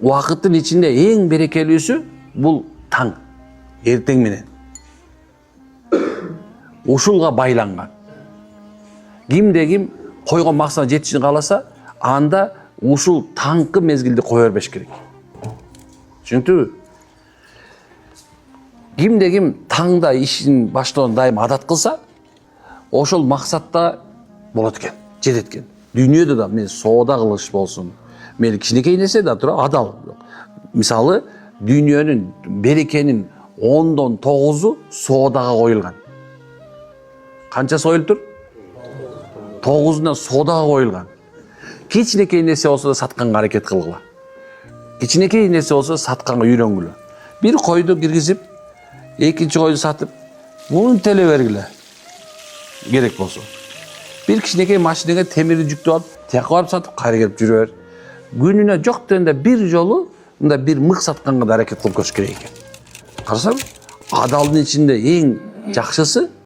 Uakıttın içinde en berekелүүсү бул таң, эртең менен. Ушулга байланган. Кимде ким койгон максатына жетишин кааласа, анда ушул таңкы мезгилди кое бербеш керек. Түшүнүктүбү? Кимде ким таңда ишин баштоон дайым адат кылса, ошол максатта болот экен, жетет экен. Дүйнөдө да мен соода кылыш болсун, мейли кичинекей нерсе да тура адал. Мисалы, дүйнөнүн берекенин 10дон 9-у соодага коюлган. Канчасы коюлуп тур? 9-уна соодага коюлган. Кичинекей нерсе болсо да сатканга аракет кылгыла. Кичинекей нерсе болсо сатканга үйрөнгүлө. Bir койду киргизип, экинчи койду сатып, муну теле бергиле. Керек болсо. Bir кичинекей машинеге темирди жүктөп алып, тияка барып сатып, кайра келип жүрө бер. Күнүнө жок дегенде bir жолу мында bir мык сатканга да аракет кылып көрүш керек экен. Карасам, адалдын ичинде эң жакшысы